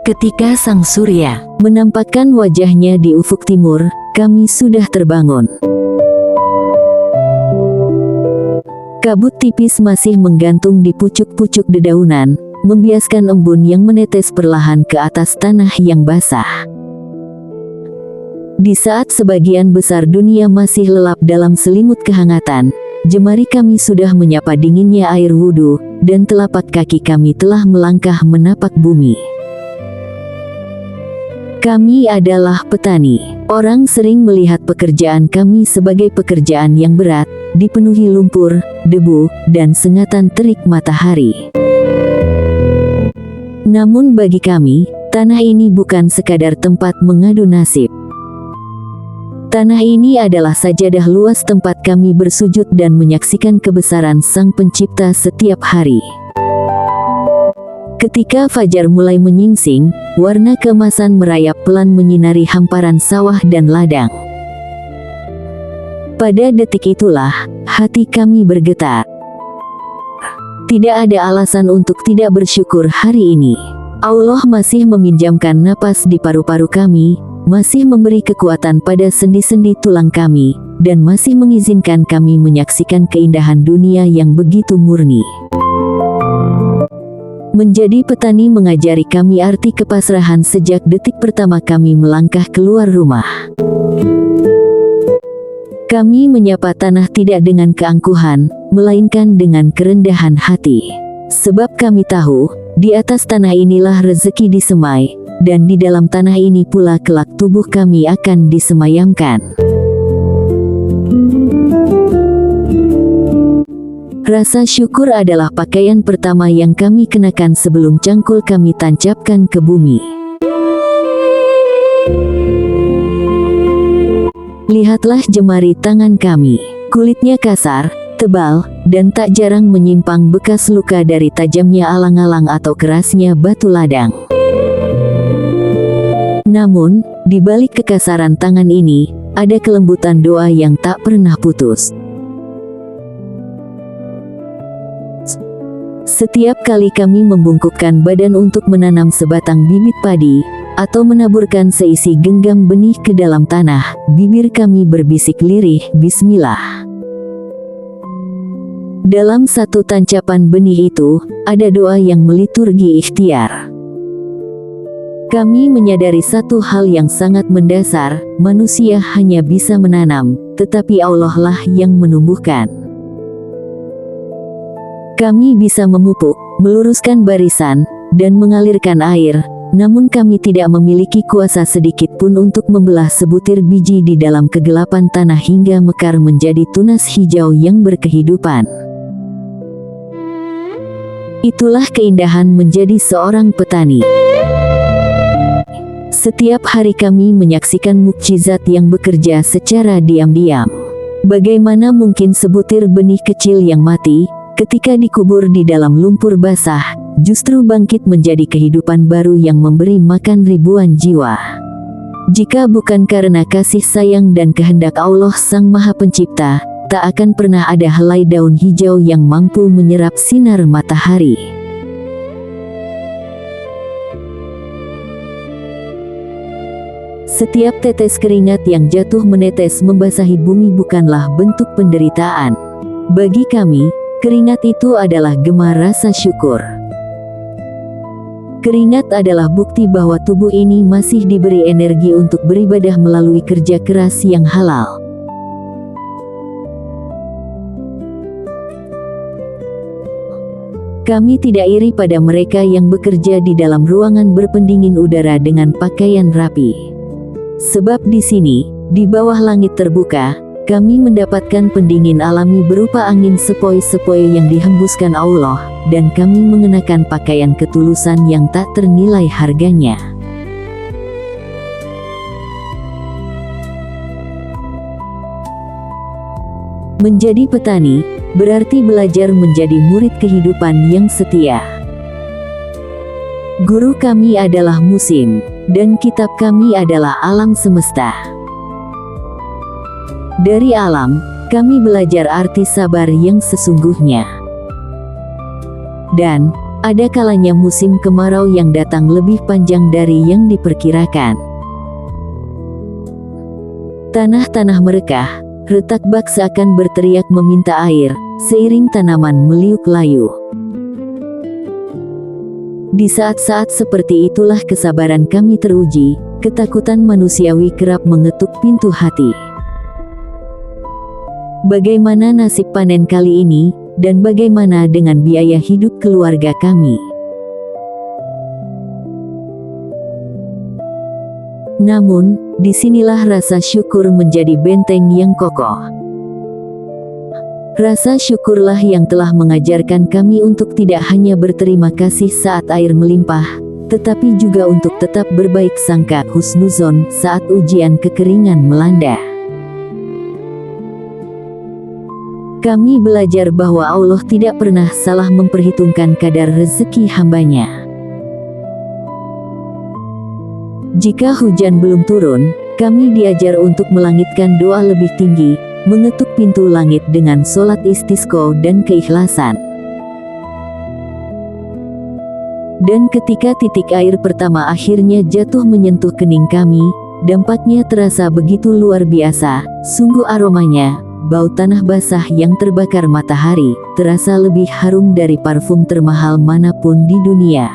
Ketika sang surya menampakkan wajahnya di ufuk timur, kami sudah terbangun. Kabut tipis masih menggantung di pucuk-pucuk dedaunan, membiaskan embun yang menetes perlahan ke atas tanah yang basah. Di saat sebagian besar dunia masih lelap dalam selimut kehangatan, jemari kami sudah menyapa dinginnya air wudhu, dan telapak kaki kami telah melangkah menapak bumi. Kami adalah petani. Orang sering melihat pekerjaan kami sebagai pekerjaan yang berat, dipenuhi lumpur, debu, dan sengatan terik matahari. Namun bagi kami, tanah ini bukan sekadar tempat mengadu nasib. Tanah ini adalah sajadah luas tempat kami bersujud dan menyaksikan kebesaran Sang Pencipta setiap hari. Ketika fajar mulai menyingsing, warna keemasan merayap pelan menyinari hamparan sawah dan ladang. Pada detik itulah, hati kami bergetar. Tidak ada alasan untuk tidak bersyukur hari ini. Allah masih meminjamkan napas di paru-paru kami, masih memberi kekuatan pada sendi-sendi tulang kami, dan masih mengizinkan kami menyaksikan keindahan dunia yang begitu murni. Menjadi petani mengajari kami arti kepasrahan sejak detik pertama kami melangkah keluar rumah. Kami menyapa tanah tidak dengan keangkuhan, melainkan dengan kerendahan hati. Sebab kami tahu, di atas tanah inilah rezeki disemai, dan di dalam tanah ini pula kelak tubuh kami akan disemayamkan. Rasa syukur adalah pakaian pertama yang kami kenakan sebelum cangkul kami tancapkan ke bumi. Lihatlah jemari tangan kami. Kulitnya kasar, tebal, dan tak jarang menyimpang bekas luka dari tajamnya alang-alang atau kerasnya batu ladang. Namun, di balik kekasaran tangan ini, ada kelembutan doa yang tak pernah putus. Setiap kali kami membungkukkan badan untuk menanam sebatang bibit padi, atau menaburkan seisi genggam benih ke dalam tanah, bibir kami berbisik lirih, Bismillah. Dalam satu tancapan benih itu, ada doa yang meliturgi ikhtiar. Kami menyadari satu hal yang sangat mendasar, manusia hanya bisa menanam, tetapi Allah lah yang menumbuhkan. Kami bisa memupuk, meluruskan barisan, dan mengalirkan air, namun kami tidak memiliki kuasa sedikit pun untuk membelah sebutir biji di dalam kegelapan tanah hingga mekar menjadi tunas hijau yang berkehidupan. Itulah keindahan menjadi seorang petani. Setiap hari kami menyaksikan mukjizat yang bekerja secara diam-diam. Bagaimana mungkin sebutir benih kecil yang mati, ketika dikubur di dalam lumpur basah, justru bangkit menjadi kehidupan baru yang memberi makan ribuan jiwa. Jika bukan karena kasih sayang dan kehendak Allah Sang Maha Pencipta, tak akan pernah ada helai daun hijau yang mampu menyerap sinar matahari. Setiap tetes keringat yang jatuh menetes membasahi bumi bukanlah bentuk penderitaan. Bagi kami, keringat itu adalah gema rasa syukur. Keringat adalah bukti bahwa tubuh ini masih diberi energi untuk beribadah melalui kerja keras yang halal. Kami tidak iri pada mereka yang bekerja di dalam ruangan berpendingin udara dengan pakaian rapi. Sebab di sini, di bawah langit terbuka, kami mendapatkan pendingin alami berupa angin sepoi-sepoi yang dihembuskan Allah, dan kami mengenakan pakaian ketulusan yang tak ternilai harganya. Menjadi petani, berarti belajar menjadi murid kehidupan yang setia. Guru kami adalah musim, dan kitab kami adalah alam semesta. Dari alam, kami belajar arti sabar yang sesungguhnya. Dan, Ada kalanya musim kemarau yang datang lebih panjang dari yang diperkirakan. Tanah-tanah merekah, retak bak seakan berteriak meminta air, seiring tanaman meliuk layu. Di saat-saat seperti itulah kesabaran kami teruji, ketakutan manusiawi kerap mengetuk pintu hati. Bagaimana nasib panen kali ini, dan bagaimana dengan biaya hidup keluarga kami? Namun, disinilah rasa syukur menjadi benteng yang kokoh. Rasa syukurlah yang telah mengajarkan kami untuk tidak hanya berterima kasih saat air melimpah, tetapi juga untuk tetap berbaik sangka husnuzon saat ujian kekeringan melanda. Kami belajar bahwa Allah tidak pernah salah memperhitungkan kadar rezeki hambanya. Jika hujan belum turun, kami diajar untuk melangitkan doa lebih tinggi, mengetuk pintu langit dengan sholat istisqa dan keikhlasan. Dan ketika titik air pertama akhirnya jatuh menyentuh kening kami, dampaknya terasa begitu luar biasa, sungguh aromanya. Bau tanah basah yang terbakar matahari, terasa lebih harum dari parfum termahal manapun di dunia.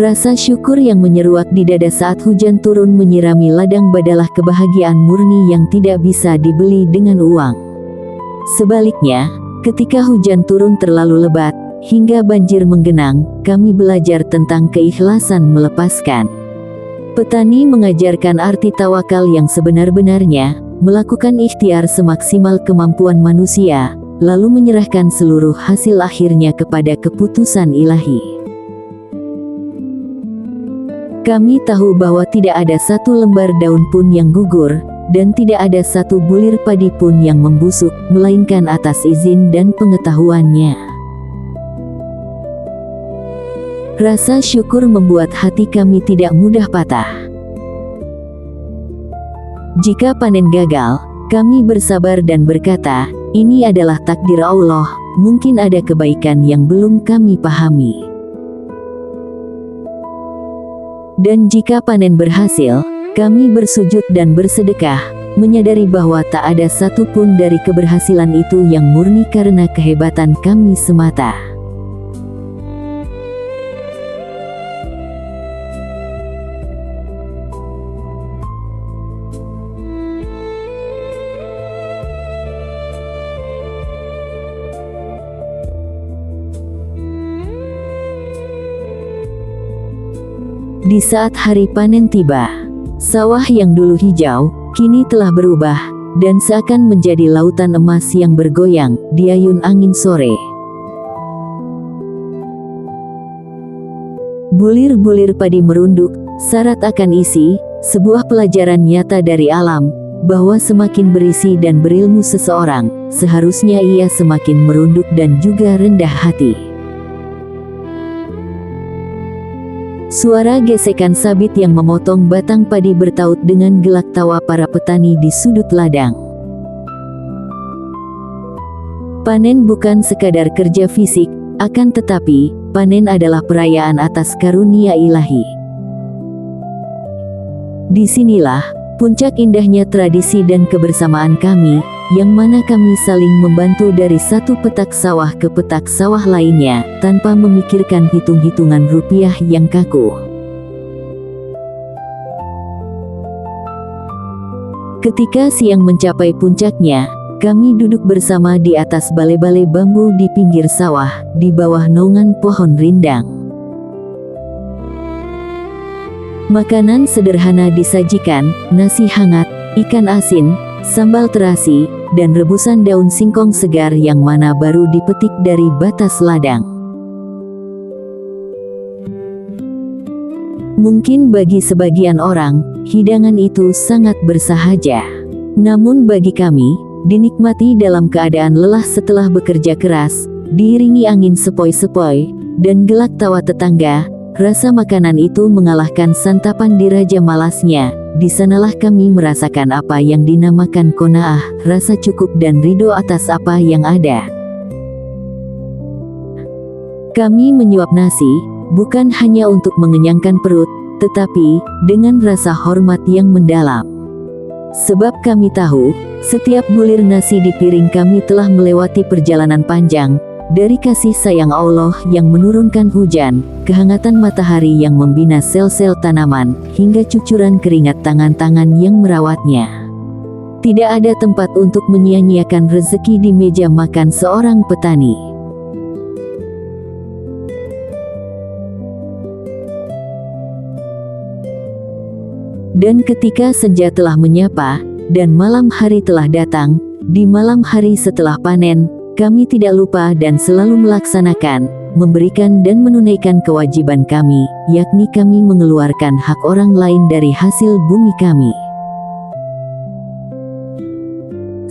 Rasa syukur yang menyeruak di dada saat hujan turun menyirami ladang adalah kebahagiaan murni yang tidak bisa dibeli dengan uang. Sebaliknya, ketika hujan turun terlalu lebat, hingga banjir menggenang, kami belajar tentang keikhlasan melepaskan. Petani mengajarkan arti tawakal yang sebenar-benarnya, melakukan ikhtiar semaksimal kemampuan manusia, lalu menyerahkan seluruh hasil akhirnya kepada keputusan ilahi. Kami tahu bahwa tidak ada satu lembar daun pun yang gugur, dan tidak ada satu bulir padi pun yang membusuk, melainkan atas izin dan pengetahuannya. Rasa syukur membuat hati kami tidak mudah patah. Jika panen gagal, kami bersabar dan berkata, ini adalah takdir Allah, mungkin ada kebaikan yang belum kami pahami. Dan jika panen berhasil, kami bersujud dan bersedekah, menyadari bahwa tak ada satupun dari keberhasilan itu yang murni karena kehebatan kami semata. Di saat hari panen tiba, sawah yang dulu hijau, kini telah berubah, dan seakan menjadi lautan emas yang bergoyang, diayun angin sore. Bulir-bulir padi merunduk, syarat akan isi, sebuah pelajaran nyata dari alam, bahwa semakin berisi dan berilmu seseorang, seharusnya ia semakin merunduk dan juga rendah hati. Suara gesekan sabit yang memotong batang padi bertaut dengan gelak tawa para petani di sudut ladang. Panen bukan sekadar kerja fisik, akan tetapi, panen adalah perayaan atas karunia ilahi. Disinilah, puncak indahnya tradisi dan kebersamaan kami, yang mana kami saling membantu dari satu petak sawah ke petak sawah lainnya, tanpa memikirkan hitung-hitungan rupiah yang kaku. Ketika siang mencapai puncaknya, kami duduk bersama di atas balai-balai bambu di pinggir sawah, di bawah naungan pohon rindang. Makanan sederhana disajikan, nasi hangat, ikan asin, sambal terasi, dan rebusan daun singkong segar yang mana baru dipetik dari batas ladang. Mungkin bagi sebagian orang, hidangan itu sangat bersahaja. Namun bagi kami, dinikmati dalam keadaan lelah setelah bekerja keras, diiringi angin sepoi-sepoi, dan gelak tawa tetangga, rasa makanan itu mengalahkan santapan di raja malasnya. Di sanalah kami merasakan apa yang dinamakan qanaah, rasa cukup dan ridho atas apa yang ada. Kami menyuap nasi, bukan hanya untuk mengenyangkan perut, tetapi dengan rasa hormat yang mendalam. Sebab kami tahu, setiap bulir nasi di piring kami telah melewati perjalanan panjang, dari kasih sayang Allah yang menurunkan hujan, kehangatan matahari yang membina sel-sel tanaman, hingga cucuran keringat tangan-tangan yang merawatnya. Tidak ada tempat untuk menyia-nyiakan rezeki di meja makan seorang petani. Dan ketika senja telah menyapa, dan malam hari telah datang, di malam hari setelah panen, kami tidak lupa dan selalu melaksanakan, memberikan dan menunaikan kewajiban kami, yakni kami mengeluarkan hak orang lain dari hasil bumi kami.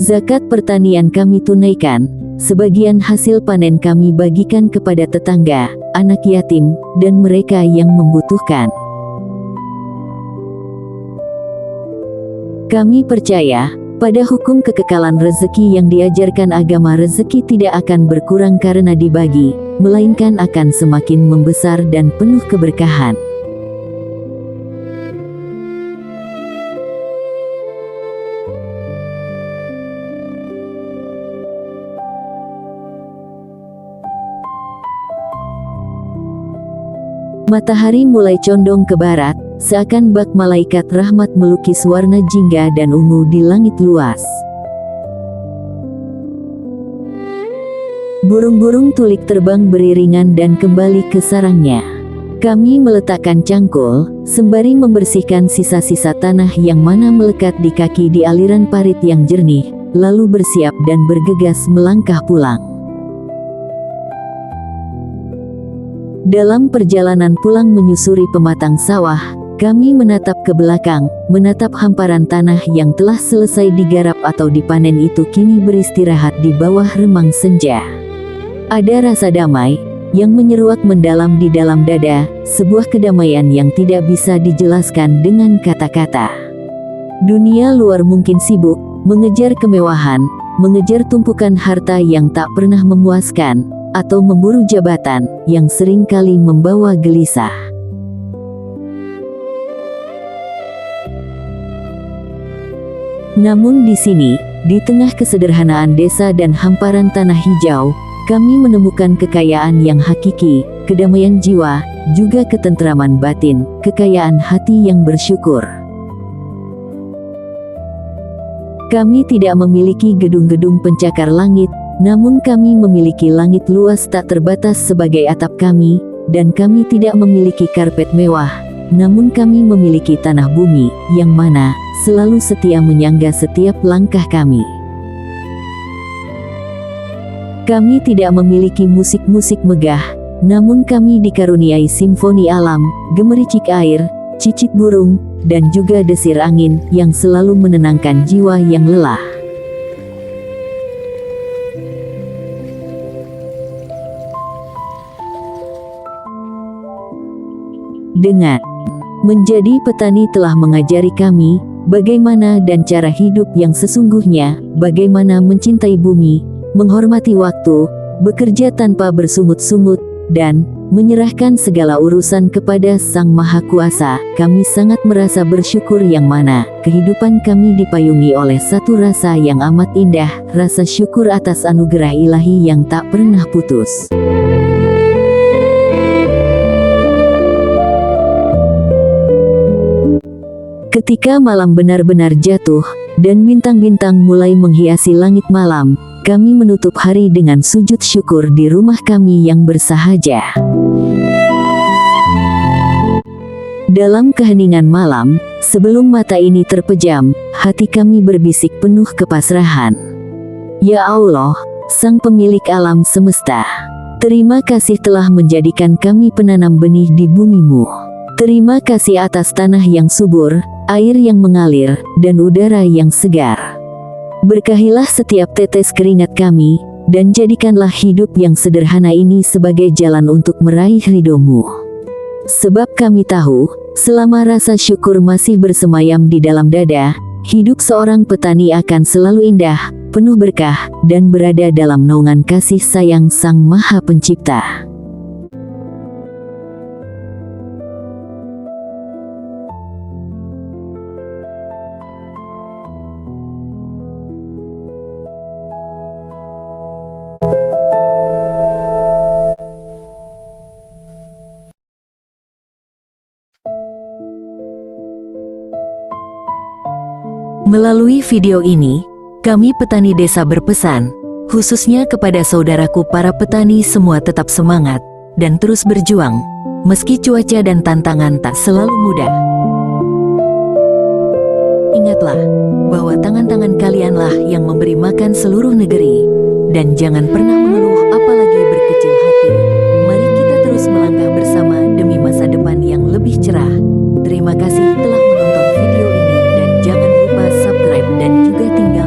Zakat pertanian kami tunaikan, sebagian hasil panen kami bagikan kepada tetangga, anak yatim, dan mereka yang membutuhkan. Kami percaya pada hukum kekekalan rezeki yang diajarkan agama. Rezeki tidak akan berkurang karena dibagi, melainkan akan semakin membesar dan penuh keberkahan. Matahari mulai condong ke barat, seakan bak malaikat rahmat melukis warna jingga dan ungu di langit luas. Burung-burung tulik terbang beriringan dan kembali ke sarangnya. Kami meletakkan cangkul, sembari membersihkan sisa-sisa tanah yang mana melekat di kaki di aliran parit yang jernih, lalu bersiap dan bergegas melangkah pulang. Dalam perjalanan pulang menyusuri pematang sawah, kami menatap ke belakang, menatap hamparan tanah yang telah selesai digarap atau dipanen itu kini beristirahat di bawah remang senja. Ada rasa damai yang menyeruak mendalam di dalam dada, sebuah kedamaian yang tidak bisa dijelaskan dengan kata-kata. Dunia luar mungkin sibuk, mengejar kemewahan, mengejar tumpukan harta yang tak pernah memuaskan, atau memburu jabatan yang seringkali membawa gelisah. Namun di sini, di tengah kesederhanaan desa dan hamparan tanah hijau, kami menemukan kekayaan yang hakiki, kedamaian jiwa, juga ketentraman batin, kekayaan hati yang bersyukur. Kami tidak memiliki gedung-gedung pencakar langit, namun kami memiliki langit luas tak terbatas sebagai atap kami, dan kami tidak memiliki karpet mewah, namun kami memiliki tanah bumi, yang mana selalu setia menyangga setiap langkah kami. Kami tidak memiliki musik-musik megah, namun kami dikaruniai simfoni alam, gemericik air, cicit burung, dan juga desir angin yang selalu menenangkan jiwa yang lelah. Dengan menjadi petani telah mengajari kami bagaimana dan cara hidup yang sesungguhnya, bagaimana mencintai bumi, menghormati waktu, bekerja tanpa bersungut-sungut, dan menyerahkan segala urusan kepada Sang Maha Kuasa. Kami sangat merasa bersyukur yang mana kehidupan kami dipayungi oleh satu rasa yang amat indah, rasa syukur atas anugerah ilahi yang tak pernah putus. Ketika malam benar-benar jatuh, dan bintang-bintang mulai menghiasi langit malam, kami menutup hari dengan sujud syukur di rumah kami yang bersahaja. Dalam keheningan malam, sebelum mata ini terpejam, hati kami berbisik penuh kepasrahan. Ya Allah, Sang Pemilik alam semesta, terima kasih telah menjadikan kami penanam benih di bumi-Mu. Terima kasih atas tanah yang subur, air yang mengalir, dan udara yang segar. Berkahilah setiap tetes keringat kami, dan jadikanlah hidup yang sederhana ini sebagai jalan untuk meraih ridho-Mu. Sebab kami tahu, selama rasa syukur masih bersemayam di dalam dada, hidup seorang petani akan selalu indah, penuh berkah, dan berada dalam naungan kasih sayang Sang Maha Pencipta. Melalui video ini, kami petani desa berpesan, khususnya kepada saudaraku para petani semua tetap semangat, dan terus berjuang, meski cuaca dan tantangan tak selalu mudah. Ingatlah, bahwa tangan-tangan kalianlah yang memberi makan seluruh negeri, dan jangan pernah mengeluh apalagi berkecil hati. Mari kita terus melangkah bersama demi masa depan yang lebih cerah. Terima kasih telah menonton video ini, dan jangan lupa subscribe dan juga tinggal